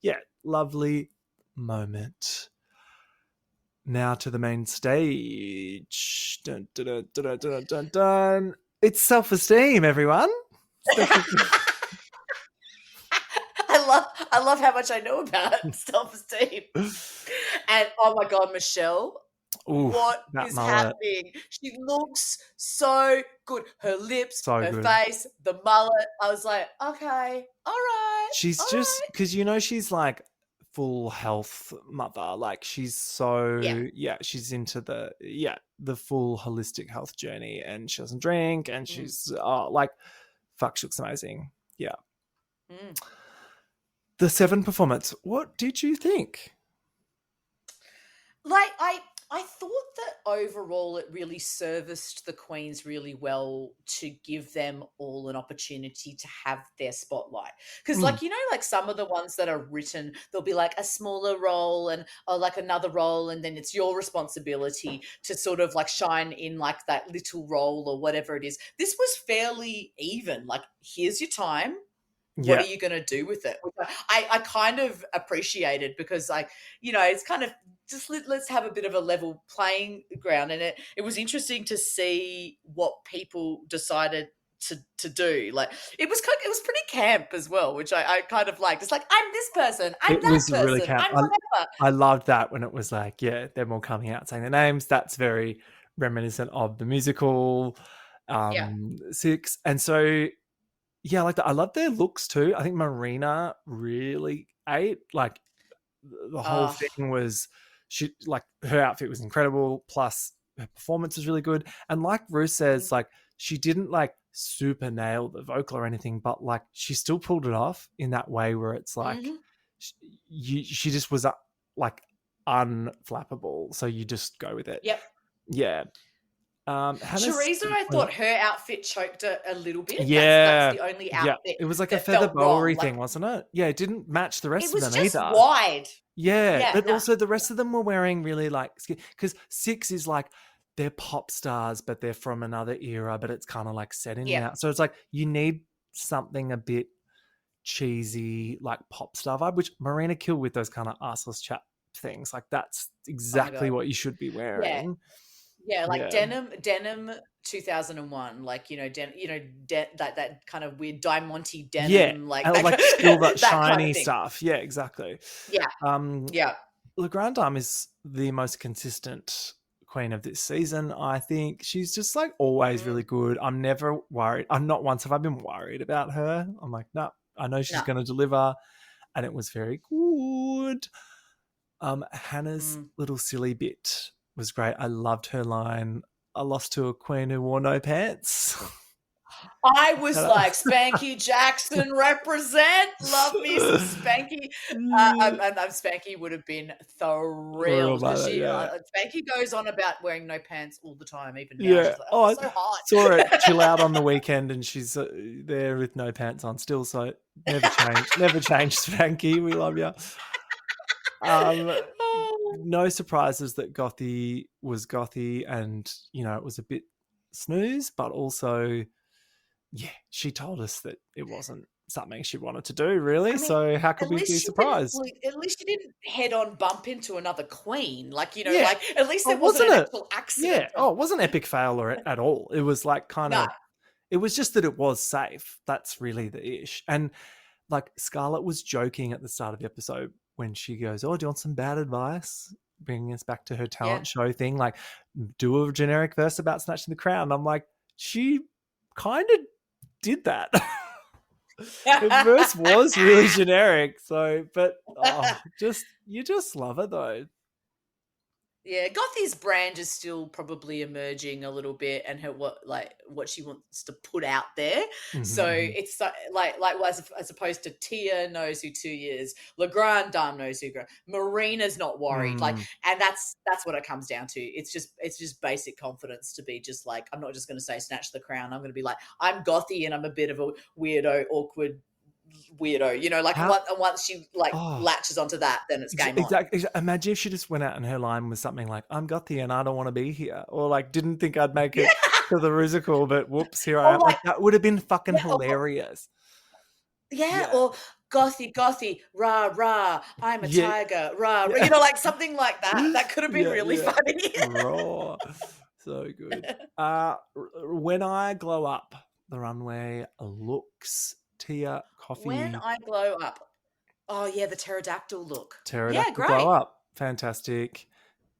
Yeah, lovely moment. Now to the main stage. Dun, dun, dun, dun, dun, dun, dun. It's self-esteem, everyone. I love how much I know about self-esteem. And oh my god, Michelle, Ooh, what that is mullet. happening? She looks so good. Her lips, So her good. face, the mullet. I was like, okay, all right. She's all just, right. because she's like full health mother. Like, she's so, she's into the full holistic health journey, and she doesn't drink, and she's like, fuck, she looks amazing. Yeah. The 7 performance, what did you think? Like, I thought that overall it really serviced the queens really well to give them all an opportunity to have their spotlight. Because, like, like some of the ones that are written, there'll be like a smaller role or like another role, and then it's your responsibility to sort of like shine in like that little role or whatever it is. This was fairly even. Like, here's your time. What are you going to do with it? Which I kind of appreciated, because like, it's kind of just let's have a bit of a level playing ground. And it was interesting to see what people decided to do. Like, it was pretty camp as well, which I kind of liked. It's like, I'm this person, I'm that person, Really camp. I'm whatever. I loved that when it was like, they're all coming out saying their names. That's very reminiscent of the musical 6. And so Yeah, I like that. I love their looks too. I think Marina really ate. Like the whole Oh, thing was she like her outfit was incredible. Plus her performance was really good. And like Ruth mhm, says, like she didn't like super nail the vocal or anything, but like she still pulled it off in that way where it's like mhm. she just was like unflappable. So you just go with it. Yep. Yeah. Hannah's Chorizo, I oh, yeah. thought her outfit choked a little bit. That's Yeah. the only Yeah. outfit It was like a that feather felt wrong. bowery Like, thing, wasn't it? Yeah, it didn't match the it rest of was them just either. wide. Yeah, Yeah, but no. also the rest of them were wearing really like because Six is like they're pop stars, but they're from another era, but it's kind of like set in Yeah. now. So it's like you need something a bit cheesy, like pop star vibe, which Marina killed with those kind of arseless chap things. Like that's Oh my exactly god. what you should be Yeah. wearing. Yeah, like Yeah. denim 2001, like, that kind of weird Diamante Yeah. denim, like And that like still that that kind of shiny thing. stuff. Yeah, exactly. Yeah, Um yeah. Le Grand Dame is the most consistent queen of this season. I think she's just like always really Mm, good. I'm never worried. I'm not once have I been worried about her. I'm like, no, I know she's no. going to deliver, and it was very good. Hannah's Mm. little silly bit was great. I loved her line. I lost to a queen who wore no pants. I was like, Spanky Jackson represent. Love me some Spanky. Spanky would have been Real thrilled because mother, yeah. Spanky goes on about wearing no pants all the time. Even now, Yeah. she's like, Oh, oh, I so hot. saw her chill out on the weekend, and she's there with no pants on still. So never changed. Never changed, Spanky. We love you. Um, Oh. no surprises that Gothy was Gothy, and it was a bit snooze, but also, yeah, she told us that it wasn't something she wanted to do, really. I mean, So how at could we least be she didn't surprised? like, at least she didn't head on bump into another queen. Like, Yeah. like at least Oh, there wasn't wasn't an it? actual accident Yeah. from Oh, it wasn't epic fail or at all. It was like kind no. of. It was just that it was safe. That's really the ish. And like Scarlett was joking at the start of the episode when she goes, "Oh, do you want some bad advice?" Bringing us back to her Yeah. talent show thing, like do a generic verse about snatching the crown. I'm like, she kind of did that. Her verse was really generic. So, but just you just love it though. Yeah, Gothy's brand is still probably emerging a little bit, and what she wants to put out there. So Mm-hmm. it's as opposed to Tia knows who 2 years, Le Grand Dame knows who. Marina's not worried, like, Mm. and that's what it comes down to. It's just basic confidence to be just like, I'm not just going to say snatch the crown. I'm going to be like, I'm Gothy and I'm a bit of a weirdo, awkward weirdo. Like How? once she like Oh, latches onto that, then it's game on. exactly. Imagine if she just went out and her line was something like, "I'm Gothy and I don't want to be here," or like, "Didn't think I'd make Yeah, it to the Rusical, but whoops, here I or am." like Like that would have been fucking yeah, hilarious. yeah, Yeah, or gothy, rah, rah, I'm a yeah, tiger, rah, rah, yeah, like something like that. That could have been yeah, really yeah. funny. Raw, so good. When I glow up, the runway looks Tia When Coffee I glow up. Oh yeah, the pterodactyl look. Yeah, pterodactyl glow great. up, fantastic.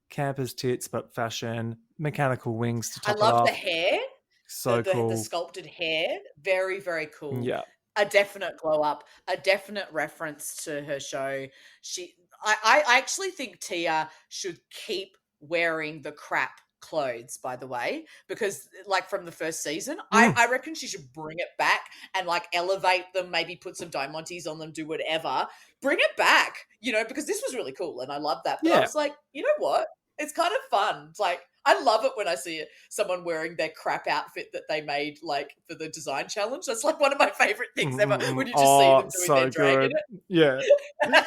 Campers tits, but fashion. Mechanical wings to I top it love the off. hair, So the cool. sculpted hair. Very, very cool. Yeah. A definite glow up, a definite reference to her show. She I actually think Tia should keep wearing the crap clothes, by the way, because like from the first season, Mm, I reckon she should bring it back and like elevate them, maybe put some diamantes on them, do whatever. Bring it back, because this was really cool and I love that. But I yeah. was like, you know what? It's kind of fun. It's like I love it when I see someone wearing their crap outfit that they made like for the design challenge. That's like one of my favorite things ever when you just see Oh, them doing their so drag in good. Yeah. it.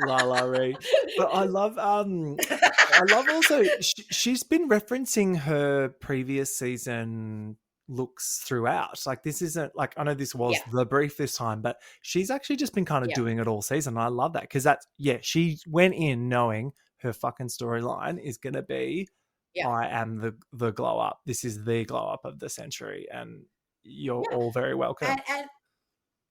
La La Ree. But I love also she's been referencing her previous season looks throughout. Like this isn't like I know this was Yeah, the brief this time, but she's actually just been kind of yeah, doing it all season. And I love that because she went in knowing her fucking storyline is gonna be yeah, I am the glow up. This is the glow up of the century, and you're yeah. all very welcome. And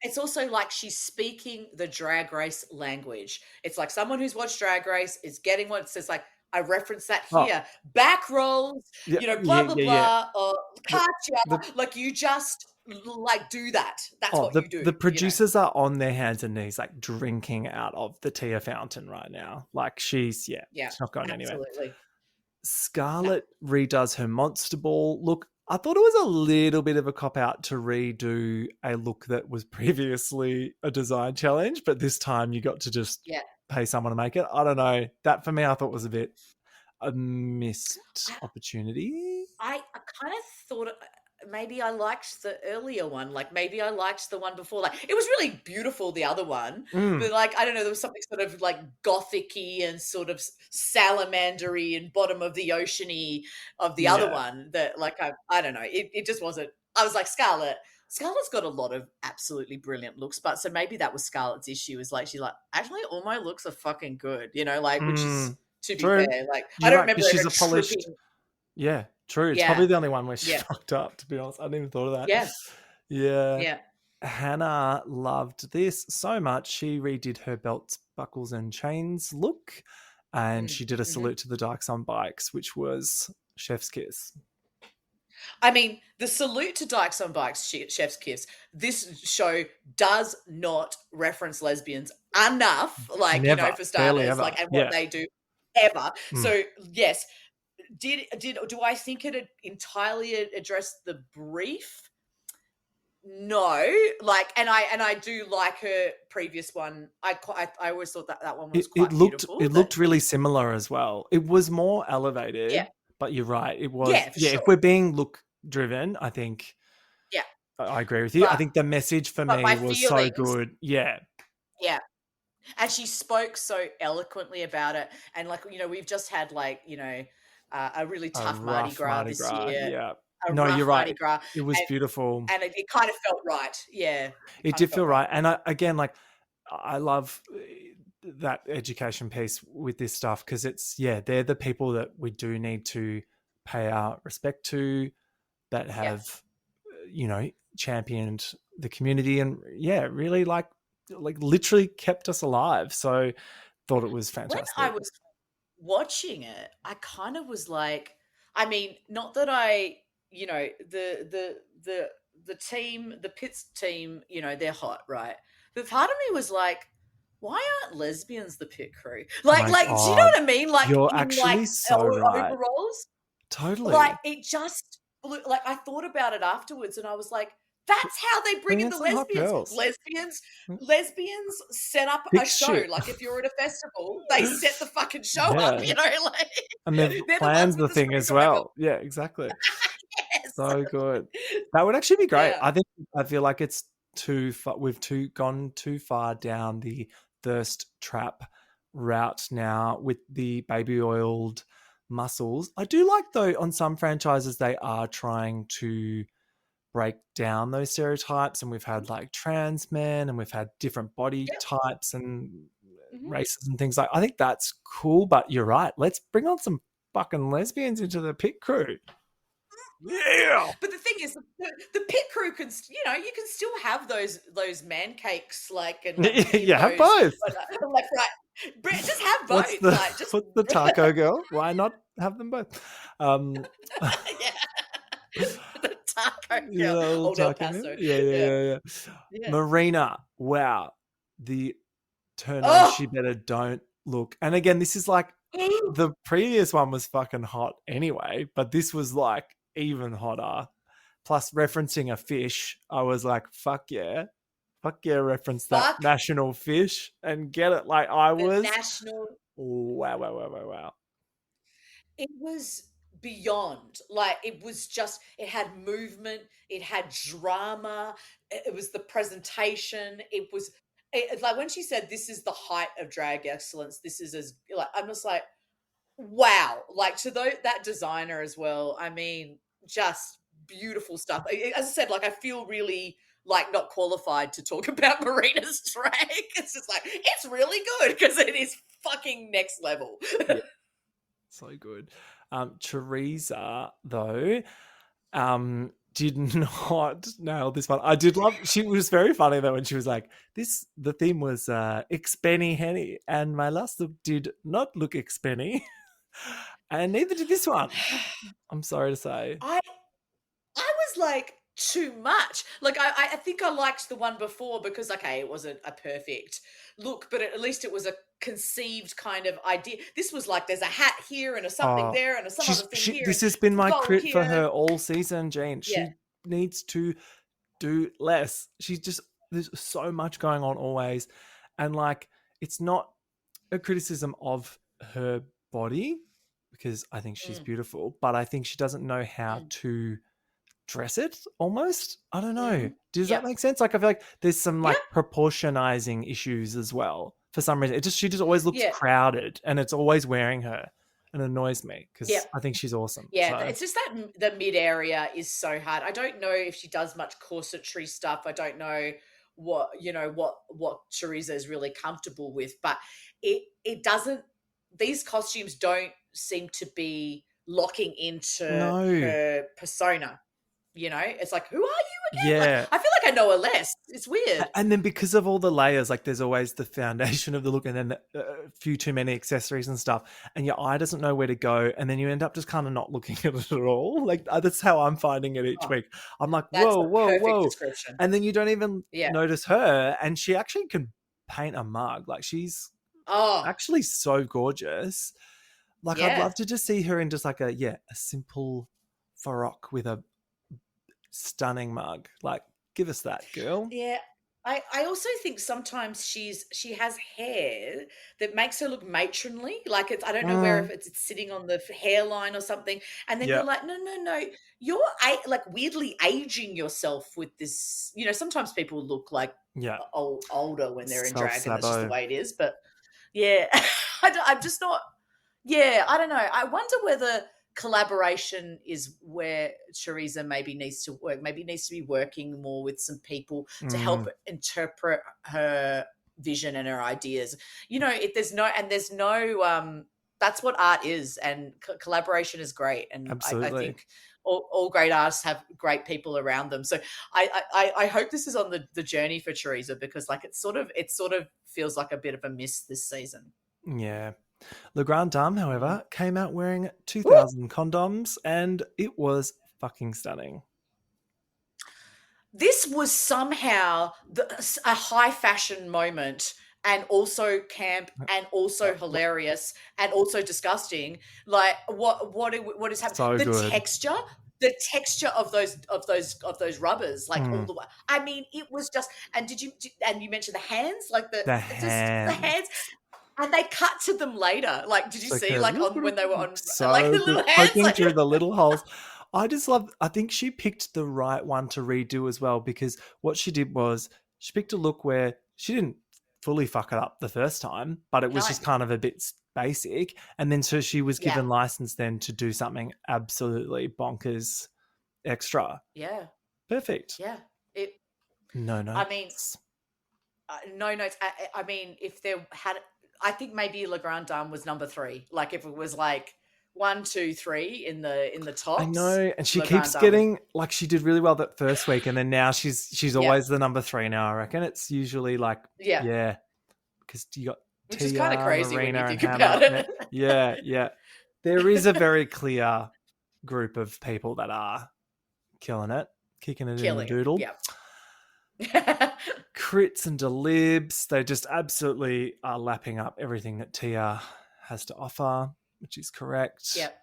it's also like she's speaking the drag race language. It's like someone who's watched Drag Race is getting what it says. Like I reference that Oh, here, back rolls, yeah, blah yeah, blah yeah, yeah. blah, or The gotcha. the Like you just like do that. That's Oh, what you do, the you know? producers are on their hands and knees, like drinking out of the Tia fountain right now. Like she's Yeah, she's not going anywhere. absolutely. No. Scarlett redoes her monster ball look. I thought it was a little bit of a cop out to redo a look that was previously a design challenge, but this time you got to just Yeah. pay someone to make it. I don't know. That for me, I thought was a bit a missed I opportunity. I kind of thought maybe I liked the earlier one. Like maybe I liked the one before. Like it was really beautiful, the other one, Mm, but like I don't know, there was something sort of like gothicy and sort of salamandery and bottom of the oceany of the other yeah. one that like I don't know. It just wasn't. I was like Scarlett. Scarlett's got a lot of absolutely brilliant looks, but so maybe that was Scarlett's issue. Is like she's like actually all my looks are fucking good, you know, like which is Mm, to be true. fair. Like I You're don't right, remember because she's ever a polished. tripping. Yeah, true. It's probably Yeah, the only one where she yeah, fucked up, to be honest. I hadn't even thought of that. yeah, Yeah. yeah. Hannah loved this so much. She redid her belts, buckles, and chains look. And Mm, she did a mhm. salute to the Dykes on Bikes, which was chef's kiss. I mean, the salute to Dykes on Bikes, Chef's Kiss. This show does not reference lesbians enough, like you know, Never, for barely starters, ever. like and what Yeah. they do ever. Mm. So yes, did do I think it entirely addressed the brief? No, like, and I do like her previous one. I always thought that that one was It quite looked beautiful. it That looked really similar as well. It was more yeah, elevated, but you're right. It was yeah, for if sure. we're being look driven, I think Yeah, I agree with you. I but think the message for my me was so feelings, good. Yeah. yeah. And she spoke so eloquently about it. And like, you know, we've just had like, you know, a really A tough Mardi rough Gras Mardi this Gras. year, Yeah. a No, you're rough Mardi right. Gras, It was and beautiful. it kind of felt right. Yeah, it It kind of did felt feel right. right. And again, like, I love that education piece with this stuff because it's, yeah, they're the people that we do need to pay our respect to that Yeah. have, championed the community and, yeah, really like literally kept us alive. So thought it was When I fantastic. was watching it, I kind of was like, I mean, not that I, you know, the team, the Pitts team, you know, they're hot, right? But part of me was like, why aren't lesbians the pit crew? My Do you know God, what I mean? Like you're in like actually so right. overalls, like Totally. it just blew, like I thought about it afterwards, and I was like, that's how they bring Bring in in the some hot lesbians. girls. Lesbians set up a Fix show. shit. Like if you're at a festival, they set the fucking show up. Yeah. You know, like And they've they're the ones planned with the the thing as screwdriver. well. Yeah, exactly. Yes. So good. That would actually be great. Yeah. I feel like it's too far. Gone too far down the thirst trap route now with the baby oiled muscles. I do like though on some franchises they are trying to break down those stereotypes, and we've had like trans men and we've had different body Yep. types and Mhm. races and things like. I think that's cool, but you're right. Let's bring on some fucking lesbians into the pit crew. Yeah. But the thing is, the pit crew can, you know, you can still have those man cakes, like, and like give Yeah, have those, both. like, right, just have What's both, the like, just what's the taco girl? Why not have them both? yeah, the taco Yeah, girl, old old El taco girl. Paso, Yeah, yeah, yeah, yeah, yeah. yeah. Marina, wow. The turn on Oh, she better don't look. And again, this is like the previous one was fucking hot anyway, but this was like even hotter. Plus referencing a fish, I was like, fuck yeah, reference that fuck national fish and get it. Like I the was, national. wow, wow, wow, wow, wow. It was beyond. Like it was just it had movement, it had drama, it was the presentation, it's like when she said this is the height of drag excellence, this is as like I'm just like wow, like to that designer as well. I mean, just beautiful stuff. As I said, like I feel really like not qualified to talk about Marina's drag. It's just like it's really good because it is fucking next level. Yeah, so good. Teresa, though, did not nail this one. I did love. She was very funny though when she was like, "This the theme was expenny henny, and my last look did not look expenny, and neither did this one." I'm sorry to say. I I was like, too much. Like I think I liked the one before because okay, it wasn't a perfect look, but at least it was a conceived kind of idea. This was like there's a hat here and a something Oh, there and a some other thing here and this has been some my gold crit for here. her all season, Jane. Yeah. She needs to do less. There's so much going on always. And like, it's not a criticism of her body because I think she's Mm, beautiful, but I think she doesn't know how mm, to dress it almost. I don't know. mm. Does that Yep. make sense? Like, I feel like there's some Yep. like proportionizing issues as well. For some reason, she just always looks Yeah. crowded, and it's always wearing her, and annoys me because Yep. I think she's awesome. Yeah, So it's just that the mid area is so hard. I don't know if she does much corsetry stuff. I don't know what Teresa is really comfortable with, but it doesn't. These costumes don't seem to be locking into no, her persona. It's like, who are you again? Like, yeah. I feel like I know her less. It's weird. And then because of all the layers, like there's always the foundation of the look, and then a few too many accessories and stuff, and your eye doesn't know where to go, and then you end up just kind of not looking at it at all. Like that's how I'm finding it each Oh, week. I'm like, that's whoa, a whoa, perfect whoa, description. and then you don't even Yeah. notice her, and she actually can paint a mug. Like she's Oh, actually so gorgeous. Like I'd yeah. love to just see her in just like a simple frock with a stunning mug. Like give us that, girl. Yeah. I also think sometimes she has hair that makes her look matronly. Like I don't know where if Mm, it's sitting on the hairline or something. And then you're yeah, like, no, no, no, you're like weirdly aging yourself with this. Sometimes people look like yeah. older when they're in Self drag, and that's just the sabo. way it is. But yeah, I'm just not. Yeah, I don't know. I wonder whether collaboration is where Teresa maybe needs to work. Maybe needs to be working more with some people to help Mm, interpret her vision and her ideas. If there's no that's what art is, and collaboration is great. And I absolutely. think all great artists have great people around them. So I hope this is on the journey for Teresa, because like it sort of feels like a bit of a miss this season. Yeah. Le Grand Dame, Mm. however, came out wearing Woo! 2,000 condoms and it was fucking stunning. This was somehow a high fashion moment, and also camp, and also hilarious, and also disgusting. Like what is happening? So good. The texture of those rubbers, like all Mm, the way. I mean, it was just. And and you mentioned the hands, like the just the hands. hands, and they cut to them later. Like, did you It's like see a like on when they were on like so the good. little hands, Poking like through the little holes. I think she picked the right one to redo as well, because what she did was she picked a look where she didn't fully fuck it up the first time, but it was no, just kind of a bit basic. And then so she was yeah, given license then to do something absolutely bonkers extra. yeah, Perfect. yeah. It. No I mean, notes. no notes. I mean, if there had, I think maybe Le Grand Dame was number three. Like if it was like one, two, three in the I tops, know, and she Le Grand keeps Dame was getting like she did really well that first week, and then now she's yeah, always the number three now. I reckon it's usually like yeah, yeah, because you got which is kind of Tia, crazy when you Marina, and think Hannah about up it. there. Yeah, yeah. There is a very clear group of people that are killing it, kicking it in the Killing it. doodle. Yeah. Crits and delibs, they just absolutely are lapping up everything that Tia has to offer, which is correct. Yep.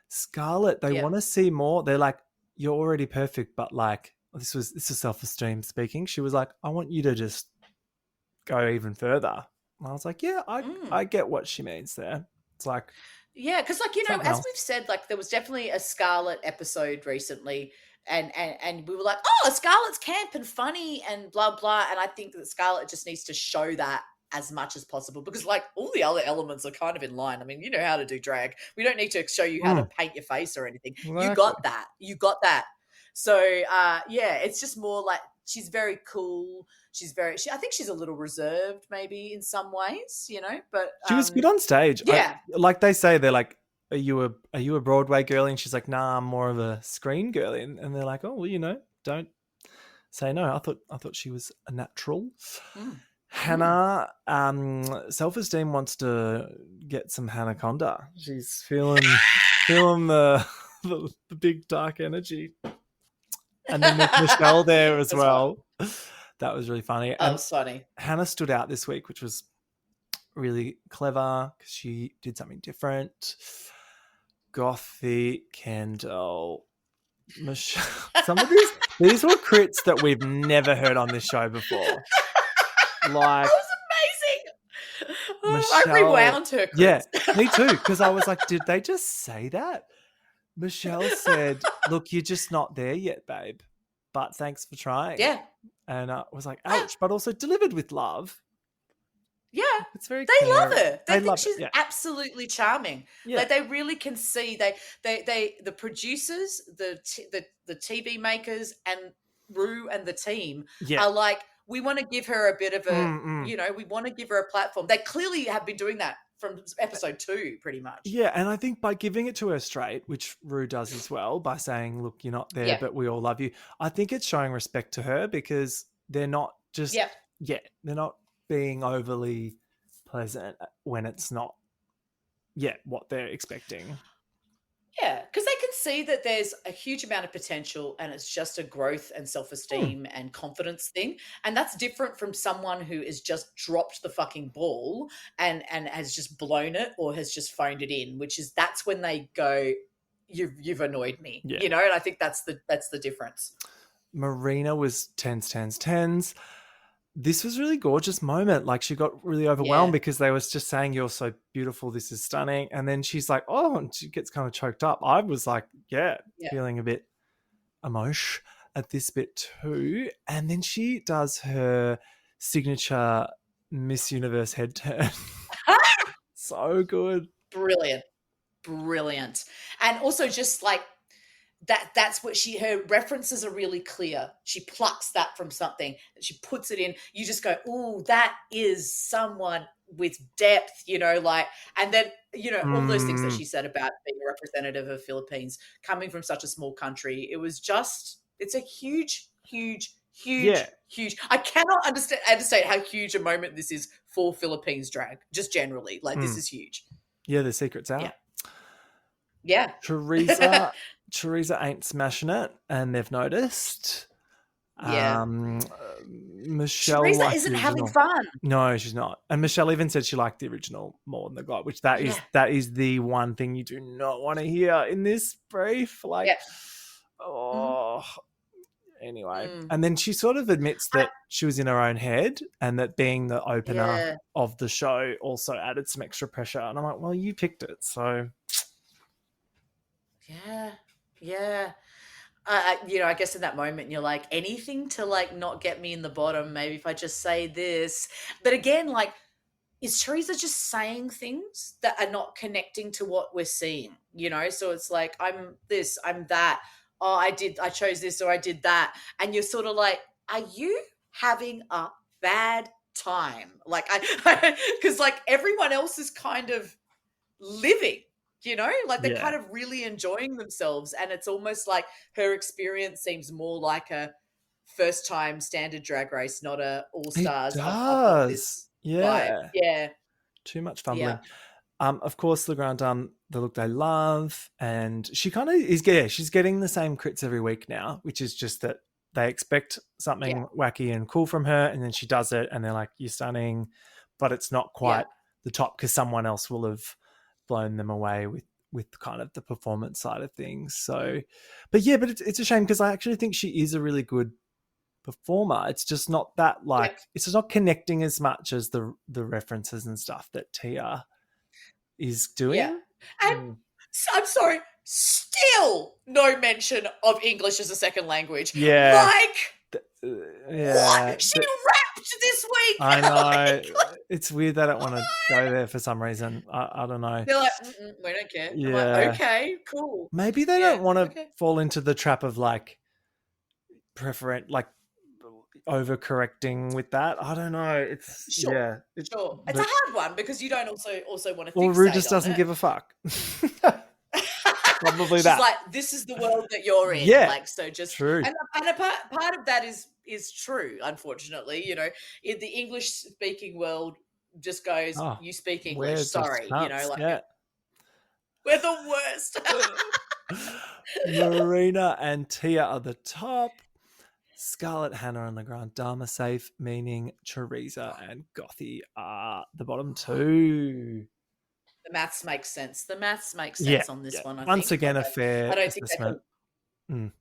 Scarlett, they want Yep. to see more. They're like, you're already perfect, but like this is self-esteem speaking. She was like, I want you to just go even further. And I was like, yeah, I Mm. get what she means there. It's like Yeah, because like something as else. we've said, like there was definitely a Scarlet episode recently, and we were like, oh, Scarlet's camp and funny and blah blah. And I think that Scarlet just needs to show that as much as possible, because like all the other elements are kind of in line. I mean, you know how to do drag. We don't need to show you how to Mm, paint your face or anything. You exactly. got that. You got that. So yeah, it's just more like she's very cool. I think she's a little reserved maybe in some ways, but She was good on stage. yeah. Like they say, they're like, are you a Broadway girlie? And she's like, nah, I'm more of a screen girlie. And they're like, oh well, don't say no. I thought she was a natural. Mm. Mm. Hannah, self-esteem wants to get some Hanaconda. She's feeling the big dark energy. And then with Michelle there as That's fun. well. That was really funny. Oh, it And was funny. Hannah stood out this week, which was really clever because she did something different. Gothy, Kendall, Michelle. Some of these were crits that we've never heard on this show before. Like, That was amazing. Oh, I Michelle, rewound her, yeah, Chris. me too. Because I was like, did they just say that? Michelle said, "Look, you're just not there yet, babe. But thanks for trying." Yeah. And I was like, "Ouch!" But also delivered with love. Yeah. It's very They love caring. her. They think love she's it. Yeah. absolutely charming. Yeah. Like they really can see the producers, the TV makers, and Rue and the team Yeah. are like, we want to give her a bit of a, Mm-mm. we want to give her a platform. They clearly have been doing that from episode 2, pretty much. Yeah, and I think by giving it to her straight, which Rue does as well, by saying, "Look, you're not there, Yeah. but we all love you." I think it's showing respect to her because they're not just they're not being overly pleasant when it's not what they're expecting. Yeah, because they can see that there's a huge amount of potential and it's just a growth and self-esteem and confidence thing. And that's different from someone who has just dropped the fucking ball and has just blown it or has just phoned it in, that's when they go, you've annoyed me. Yeah. And I think that's the difference. Marina was tens. This was a really gorgeous moment. Like she got really overwhelmed because they was just saying, "You're so beautiful. This is stunning." And then she's like, "Oh," and she gets kind of choked up. I was like, feeling a bit emotion at this bit too. And then she does her signature Miss Universe head turn. So good. Brilliant. And also just like, that's what her references are really clear. She plucks that from something and she puts it in. You just go, "Oh, that is someone with depth," and then, all those things that she said about being a representative of Philippines coming from such a small country. It was just, it's a huge. I cannot understand how huge a moment this is for Philippines drag, just generally. Like, this is huge. Yeah, the secret's out. Yeah. Teresa ain't smashing it, and they've noticed. Yeah. Michelle Teresa isn't having fun. No, she's not. And Michelle even said she liked the original more than the God, which that is the one thing you do not want to hear in this brief. Like, anyway. And then she sort of admits that she was in her own head and that being the opener of the show also added some extra pressure. And I'm like, well, you picked it, so. Yeah. I guess in that moment you're like, anything to like not get me in the bottom. Maybe if I just say this. But again, like, is Teresa just saying things that are not connecting to what we're seeing? So it's like, I'm this, I'm that. Oh, I chose this or I did that. And you're sort of like, are you having a bad time? Like, because like everyone else is kind of living. Like they're kind of really enjoying themselves. And it's almost like her experience seems more like a first time standard drag race, not a all stars. It does. Vibe. Yeah. Too much fumbling. Of course, Legrand done the look they love. And she kind of is, she's getting the same crits every week now, which is just that they expect something wacky and cool from her. And then she does it and they're like, "You're stunning." But it's not quite the top because someone else will have blown them away with kind of the performance side of things. So, but it's a shame because I actually think she is a really good performer. It's just not that it's just not connecting as much as the references and stuff that Tia is doing. Yeah. And I'm sorry, still no mention of English as a second language. Yeah. What? She rapped this week. I know. It's weird they don't want to go there for some reason. I don't know. They're like, we don't care. Yeah. I'm like, okay, cool. Maybe they don't want to fall into the trap of like overcorrecting with that. I don't know. It's sure. It's a hard one because you don't also want to. Well, Rue just doesn't give a fuck. Probably that. She's like, this is the world that you're in. Yeah. Like, so just true. And a part of that is true, unfortunately. In the English speaking world just goes, you speak English. Sorry. Like we're the worst. Marina and Tia are the top. Scarlett, Hannah, and Legrand Dharma safe, meaning Teresa and Gothy are the bottom two. The maths makes sense. The maths makes Yeah, sense on this yeah. one, I Once think. again, Like, a fair I don't think they assessment. can.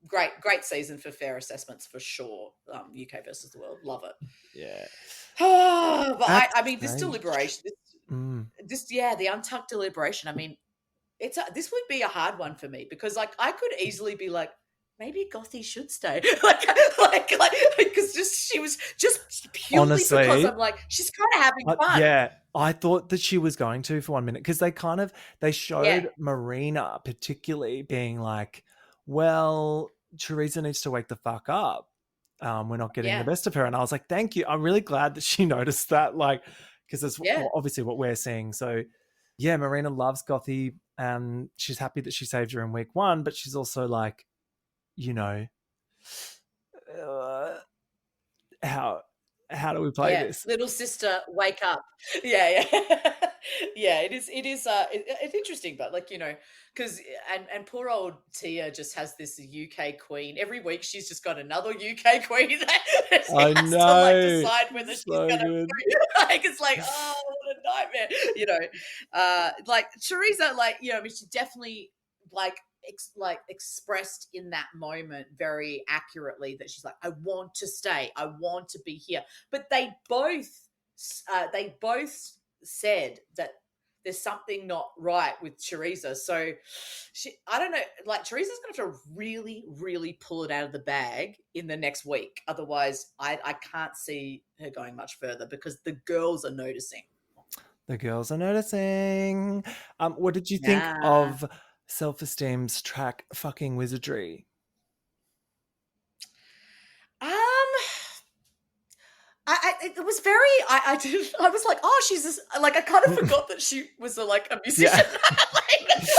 Great season for fair assessments for sure. UK versus the world. Love it. Yeah. But I mean, this Backstage. deliberation, the untucked deliberation. I mean, this would be a hard one for me because like I could easily be like, maybe Gothy should stay, like because she was just purely because Honestly, I'm like she's kind of having fun. yeah, I thought that she was going to for 1 minute because they showed Yeah. Marina particularly being like, well, Teresa needs to wake the fuck up. We're not getting the Yeah. best of her. And I was like, thank you. I'm really glad that she noticed that, like, because it's Yeah. obviously what we're seeing. So, yeah, Marina loves Gothy. She's happy that she saved her in week 1, but she's also like, you know, how do we play Yeah, this? little sister, wake up. Yeah, yeah. Yeah, it's interesting, but like, because and poor old Tia just has this UK queen. Every week she's just got another UK queen that she I has to like know. decide whether she's So gonna good. like it's like, oh, what a nightmare. Like Teresa, like, I mean, she definitely like expressed in that moment very accurately that she's like, I want to stay, I want to be here. But they both said that there's something not right with Teresa. So I don't know, like Teresa's going to have to really, really pull it out of the bag in the next week. Otherwise, I can't see her going much further because the girls are noticing. The girls are noticing. What did you think Yeah. of Self-Esteem's track "Fucking Wizardry"? Um, it was very I was like, oh, she's this, like I kind of forgot that she was a musician. Yeah.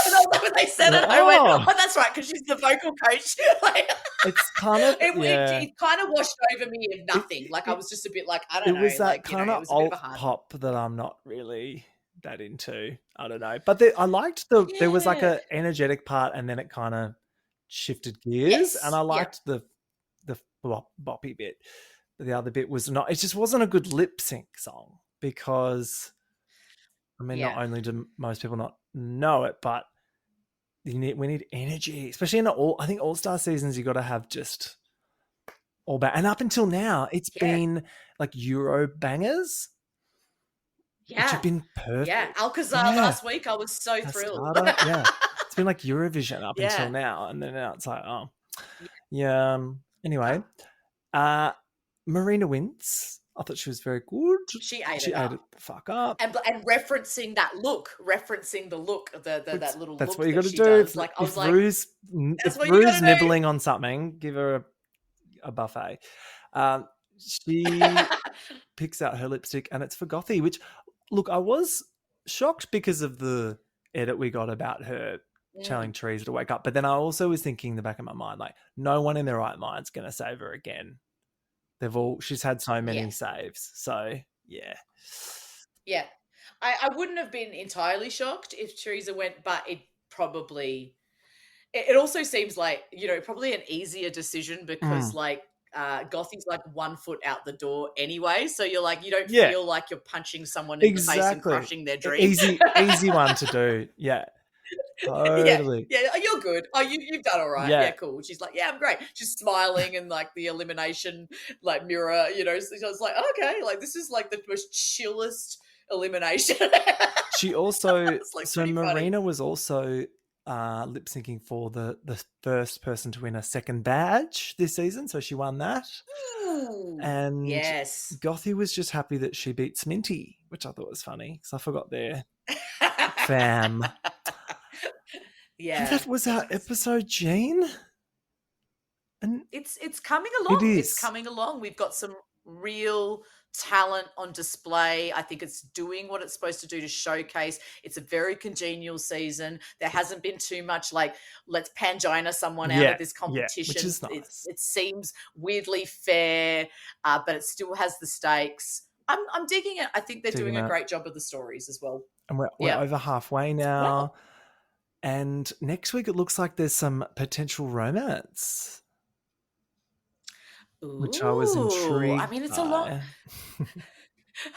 And also when they said it, I went, oh, that's right, because she's the vocal coach. Like It's kind of it kind of washed over me of nothing. Like I it, was just a bit like, I don't it know, was that like kind it of was a bit of a alt hard one. pop that I'm not really that into. I don't know, but I liked there was like Yeah. a energetic part, and then it kind of shifted gears, and Yes. I Yeah. liked the boppy bit. But the other bit was not. It just wasn't a good lip sync song because I mean, not Yeah. only do most people not know it, but we need energy, especially in I think All-Star seasons. You got to have just all back. And up until now, it's Yeah. been like Euro bangers, which have Yeah. been Yeah. perfect. Alcazar Yeah, last week, I was so thrilled. Cascada. Yeah, it's been like Eurovision up until Yeah. now, and then now it's like, oh, yeah. Anyway, uh, Marina wins. I thought she was very good. She ate She it ate up. it the fuck up. And referencing the look, that little That's look what you got that to she do. does. Like I was like, that's If what you Rue's gotta do. nibbling on something, give her a buffet. She picks out her lipstick, and it's for Gothy. Which, look, I was shocked because of the edit we got about her telling Teresa to wake up. But then I also was thinking in the back of my mind, like, no one in their right mind's going to save her again. She's had so many Yeah. saves. So yeah. Yeah. I wouldn't have been entirely shocked if Teresa went, but it also seems like, probably an easier decision because like Gothy's like 1 foot out the door anyway. So you're like, you don't feel like you're punching someone in the face and Exactly. crushing their dream. Easy one to do. Yeah. Yeah, Totally. yeah. Oh, you're good. Oh, you've done all right. Yeah, Yeah. cool. She's like, yeah, I'm great. She's smiling and like the elimination like mirror. So it's like, okay, like this is like the most chillest elimination. She also It's like pretty Marina funny. was also lip syncing for the first person to win a second badge this season, so she won that. Ooh, And yes. Gothy was just happy that she beat Sminty, which I thought was funny because I forgot their fam. Yeah. And that was our episode, Jean. And it's coming it along. It's is. coming along. We've got some real talent on display. I think it's doing what it's supposed to do to showcase. It's a very congenial season. There hasn't been too much like, let's Pangina someone out of this competition. Which is nice. It seems weirdly fair, but it still has the stakes. I'm digging it. I think they're doing a great job of the stories as well. And we're over halfway now. Well, And next week, it looks like there's some potential romance, which I was Ooh, I intrigued mean, it's a lot. by.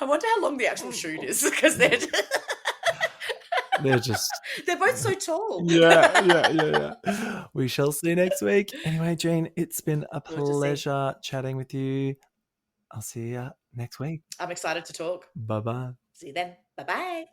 I wonder how long the actual shoot is because they're They're just, they're both so tall. yeah. We shall see next week. Anyway, Jean, it's been a Good to see. pleasure chatting with you. I'll see you next week. I'm excited to talk. Bye-bye. See you then. Bye bye.